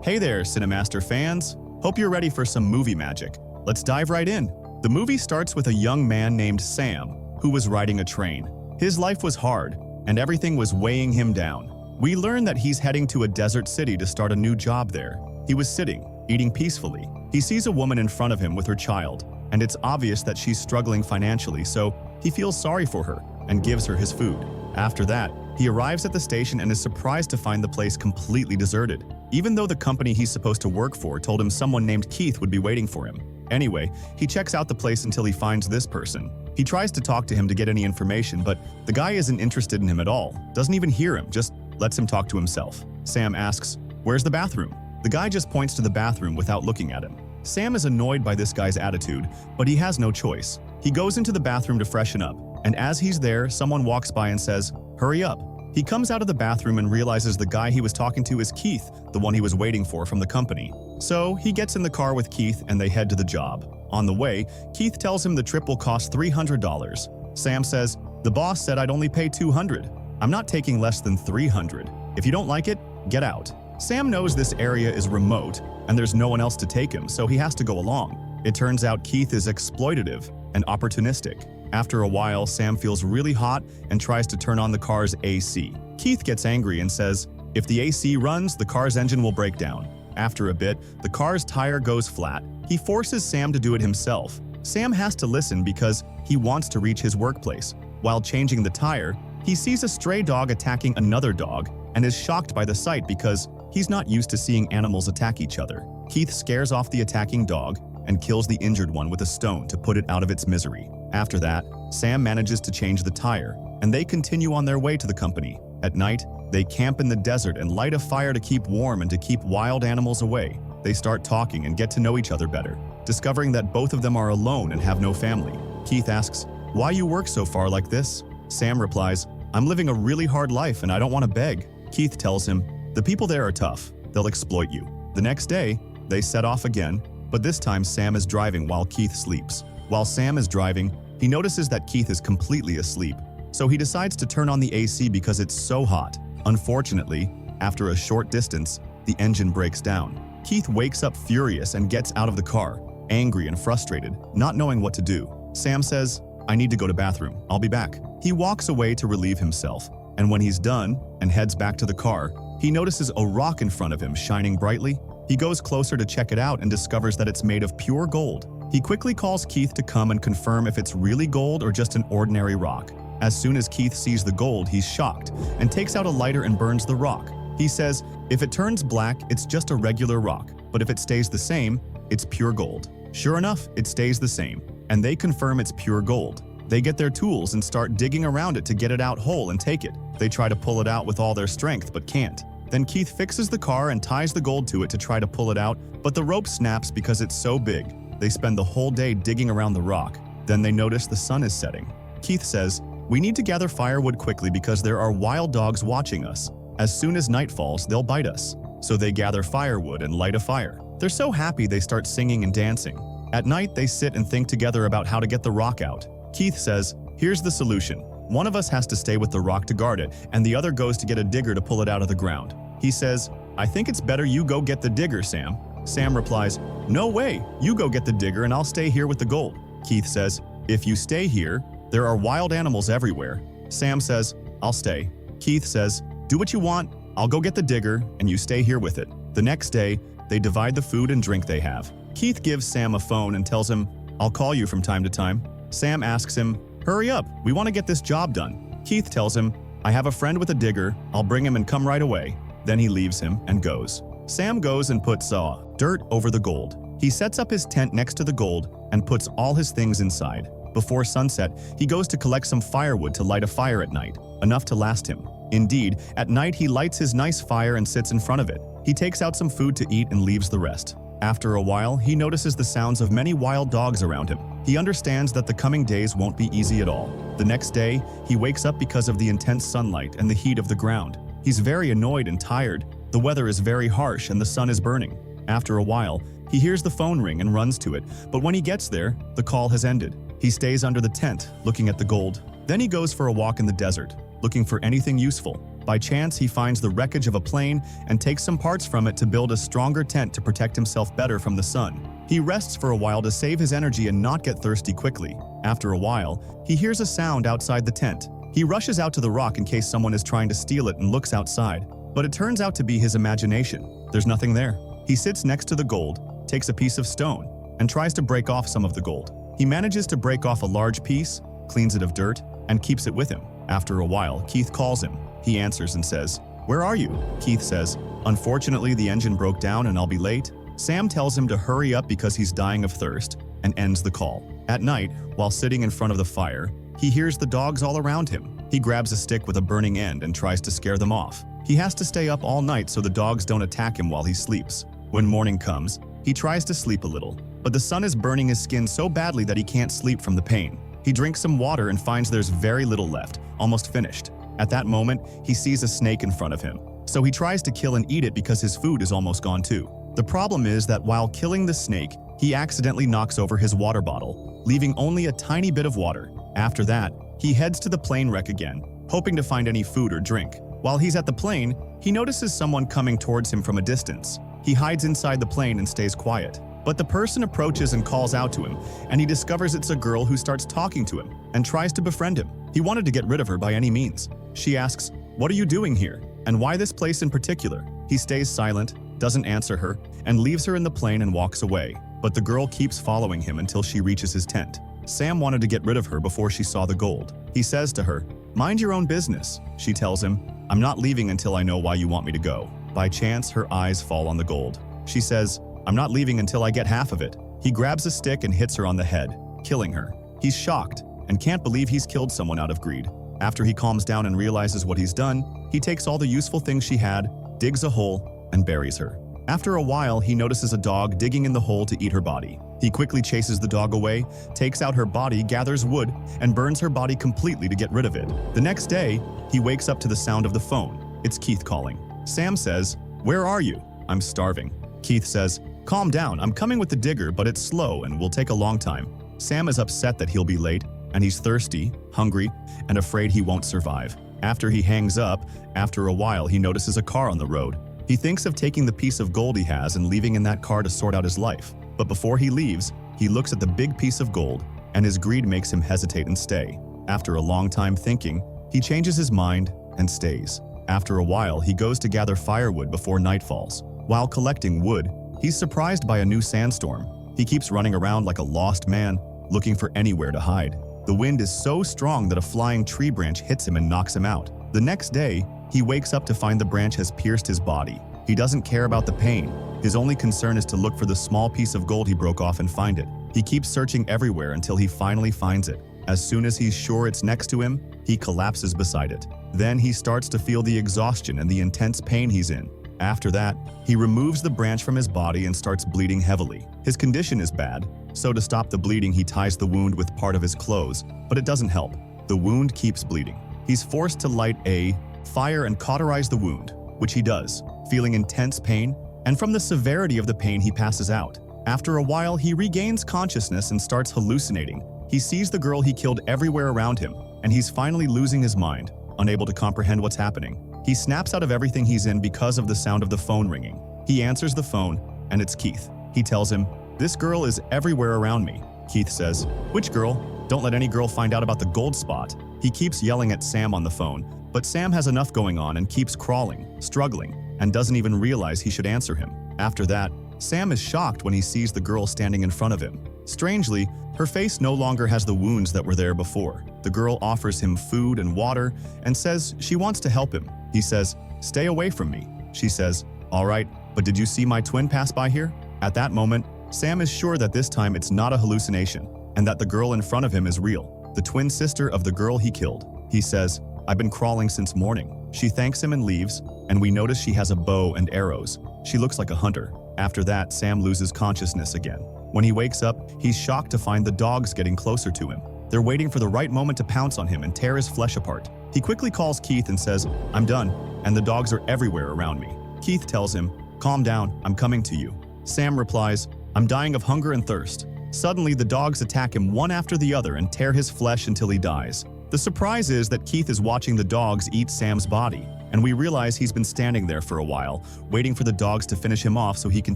Hey there, Cinemaster fans! Hope you're ready for some movie magic. Let's dive right in. The movie starts with a young man named Sam, who was riding a train. His life was hard, and everything was weighing him down. We learn that he's heading to a desert city to start a new job there. He was sitting, eating peacefully. He sees a woman in front of him with her child, and it's obvious that she's struggling financially, so he feels sorry for her and gives her his food. After that, he arrives at the station and is surprised to find the place completely deserted, even though the company he's supposed to work for told him someone named Keith would be waiting for him. Anyway, he checks out the place until he finds this person. He tries to talk to him to get any information, but the guy isn't interested in him at all, doesn't even hear him, just lets him talk to himself. Sam asks, "Where's the bathroom?" The guy just points to the bathroom without looking at him. Sam is annoyed by this guy's attitude, but he has no choice. He goes into the bathroom to freshen up, and as he's there, someone walks by and says, "Hurry up." He comes out of the bathroom and realizes the guy he was talking to is Keith, the one he was waiting for from the company. So he gets in the car with Keith and they head to the job. On the way, Keith tells him the trip will cost $300. Sam says, "The boss said I'd only pay $200. I'm not taking less than $300. If you don't like it, get out." Sam knows this area is remote and there's no one else to take him, so he has to go along. It turns out Keith is exploitative and opportunistic. After a while, Sam feels really hot and tries to turn on the car's AC. Keith gets angry and says, "If the AC runs, the car's engine will break down." After a bit, the car's tire goes flat. He forces Sam to do it himself. Sam has to listen because he wants to reach his workplace. While changing the tire, he sees a stray dog attacking another dog and is shocked by the sight because he's not used to seeing animals attack each other. Keith scares off the attacking dog and kills the injured one with a stone to put it out of its misery. After that, Sam manages to change the tire, and they continue on their way to the company. At night, they camp in the desert and light a fire to keep warm and to keep wild animals away. They start talking and get to know each other better, discovering that both of them are alone and have no family. Keith asks, "Why you work so far like this?" Sam replies, "I'm living a really hard life and I don't want to beg." Keith tells him, "The people there are tough. They'll exploit you." The next day, they set off again, but this time Sam is driving while Keith sleeps. While Sam is driving, he notices that Keith is completely asleep, so he decides to turn on the AC because it's so hot. Unfortunately, after a short distance, the engine breaks down. Keith wakes up furious and gets out of the car, angry and frustrated, not knowing what to do. Sam says, "I need to go to the bathroom. I'll be back." He walks away to relieve himself, and when he's done and heads back to the car, he notices a rock in front of him shining brightly. He goes closer to check it out and discovers that it's made of pure gold. He quickly calls Keith to come and confirm if it's really gold or just an ordinary rock. As soon as Keith sees the gold, he's shocked and takes out a lighter and burns the rock. He says, if it turns black, it's just a regular rock, but if it stays the same, it's pure gold. Sure enough, it stays the same, and they confirm it's pure gold. They get their tools and start digging around it to get it out whole and take it. They try to pull it out with all their strength, but can't. Then Keith fixes the car and ties the gold to it to try to pull it out, but the rope snaps because it's so big. They spend the whole day digging around the rock. Then they notice the sun is setting. Keith says, "We need to gather firewood quickly because there are wild dogs watching us. As soon as night falls, they'll bite us." So they gather firewood and light a fire. They're so happy they start singing and dancing. At night, they sit and think together about how to get the rock out. Keith says, "Here's the solution. One of us has to stay with the rock to guard it, and the other goes to get a digger to pull it out of the ground." He says, "I think it's better you go get the digger, Sam." Sam replies, "No way, you go get the digger and I'll stay here with the gold." Keith says, "If you stay here, there are wild animals everywhere." Sam says, "I'll stay." Keith says, "Do what you want, I'll go get the digger and you stay here with it." The next day, they divide the food and drink they have. Keith gives Sam a phone and tells him, "I'll call you from time to time." Sam asks him, "Hurry up, we want to get this job done." Keith tells him, "I have a friend with a digger, I'll bring him and come right away." Then he leaves him and goes. Sam goes and puts dirt over the gold. He sets up his tent next to the gold and puts all his things inside. Before sunset, he goes to collect some firewood to light a fire at night, enough to last him. Indeed, at night he lights his nice fire and sits in front of it. He takes out some food to eat and leaves the rest. After a while, he notices the sounds of many wild dogs around him. He understands that the coming days won't be easy at all. The next day, he wakes up because of the intense sunlight and the heat of the ground. He's very annoyed and tired. The weather is very harsh and the sun is burning. After a while, he hears the phone ring and runs to it, but when he gets there, the call has ended. He stays under the tent, looking at the gold. Then he goes for a walk in the desert, looking for anything useful. By chance, he finds the wreckage of a plane and takes some parts from it to build a stronger tent to protect himself better from the sun. He rests for a while to save his energy and not get thirsty quickly. After a while, he hears a sound outside the tent. He rushes out to the rock in case someone is trying to steal it and looks outside, but it turns out to be his imagination. There's nothing there. He sits next to the gold, takes a piece of stone, and tries to break off some of the gold. He manages to break off a large piece, cleans it of dirt, and keeps it with him. After a while, Keith calls him. He answers and says, "Where are you?" Keith says, "Unfortunately, the engine broke down and I'll be late." Sam tells him to hurry up because he's dying of thirst and ends the call. At night, while sitting in front of the fire, he hears the dogs all around him. He grabs a stick with a burning end and tries to scare them off. He has to stay up all night so the dogs don't attack him while he sleeps. When morning comes, he tries to sleep a little, but the sun is burning his skin so badly that he can't sleep from the pain. He drinks some water and finds there's very little left, almost finished. At that moment, he sees a snake in front of him, so he tries to kill and eat it because his food is almost gone too. The problem is that while killing the snake, he accidentally knocks over his water bottle, leaving only a tiny bit of water. After that, he heads to the plane wreck again, hoping to find any food or drink. While he's at the plane, he notices someone coming towards him from a distance. He hides inside the plane and stays quiet. But the person approaches and calls out to him, and he discovers it's a girl who starts talking to him and tries to befriend him. He wanted to get rid of her by any means. She asks, "What are you doing here? And why this place in particular?" He stays silent, doesn't answer her, and leaves her in the plane and walks away. But the girl keeps following him until she reaches his tent. Sam wanted to get rid of her before she saw the gold. He says to her, "Mind your own business." She tells him, "I'm not leaving until I know why you want me to go." By chance, her eyes fall on the gold. She says, "I'm not leaving until I get half of it." He grabs a stick and hits her on the head, killing her. He's shocked and can't believe he's killed someone out of greed. After he calms down and realizes what he's done, he takes all the useful things she had, digs a hole, and buries her. After a while, he notices a dog digging in the hole to eat her body. He quickly chases the dog away, takes out her body, gathers wood, and burns her body completely to get rid of it. The next day, he wakes up to the sound of the phone. It's Keith calling. Sam says, "Where are you?" "I'm starving." Keith says, "Calm down, I'm coming with the digger, but it's slow and will take a long time." Sam is upset that he'll be late, and he's thirsty, hungry, and afraid he won't survive. After he hangs up, after a while he notices a car on the road. He thinks of taking the piece of gold he has and leaving in that car to sort out his life. But before he leaves, he looks at the big piece of gold, and his greed makes him hesitate and stay. After a long time thinking, he changes his mind and stays. After a while, he goes to gather firewood before night falls. While collecting wood, he's surprised by a new sandstorm. He keeps running around like a lost man, looking for anywhere to hide. The wind is so strong that a flying tree branch hits him and knocks him out. The next day, he wakes up to find the branch has pierced his body. He doesn't care about the pain. His only concern is to look for the small piece of gold he broke off and find it. He keeps searching everywhere until he finally finds it. As soon as he's sure it's next to him, he collapses beside it. Then he starts to feel the exhaustion and the intense pain he's in. After that, he removes the branch from his body and starts bleeding heavily. His condition is bad, so to stop the bleeding he ties the wound with part of his clothes, but it doesn't help. The wound keeps bleeding. He's forced to light a fire and cauterize the wound, which he does, feeling intense pain, and from the severity of the pain he passes out. After a while, he regains consciousness and starts hallucinating. He sees the girl he killed everywhere around him, and he's finally losing his mind, unable to comprehend what's happening. He snaps out of everything he's in because of the sound of the phone ringing. He answers the phone, and it's Keith. He tells him, "This girl is everywhere around me." Keith says, "Which girl? Don't let any girl find out about the gold spot." He keeps yelling at Sam on the phone, but Sam has enough going on and keeps crawling, struggling, and doesn't even realize he should answer him. After that, Sam is shocked when he sees the girl standing in front of him. Strangely, her face no longer has the wounds that were there before. The girl offers him food and water and says she wants to help him. He says, "Stay away from me." She says, "All right, but did you see my twin pass by here?" At that moment, Sam is sure that this time it's not a hallucination and that the girl in front of him is real, the twin sister of the girl he killed. He says, "I've been crawling since morning." She thanks him and leaves, and we notice she has a bow and arrows. She looks like a hunter. After that, Sam loses consciousness again. When he wakes up, he's shocked to find the dogs getting closer to him. They're waiting for the right moment to pounce on him and tear his flesh apart. He quickly calls Keith and says, "I'm done, and the dogs are everywhere around me." Keith tells him, "Calm down, I'm coming to you." Sam replies, "I'm dying of hunger and thirst." Suddenly, the dogs attack him one after the other and tear his flesh until he dies. The surprise is that Keith is watching the dogs eat Sam's body. and we realize he's been standing there for a while, waiting for the dogs to finish him off so he can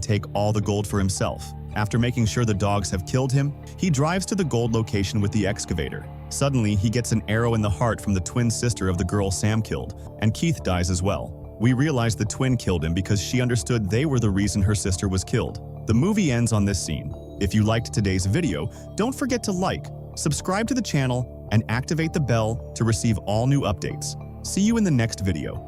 take all the gold for himself. After making sure the dogs have killed him, he drives to the gold location with the excavator. Suddenly, he gets an arrow in the heart from the twin sister of the girl Sam killed, and Keith dies as well. We realize the twin killed him because she understood they were the reason her sister was killed. The movie ends on this scene. If you liked today's video, don't forget to like, subscribe to the channel, and activate the bell to receive all new updates. See you in the next video.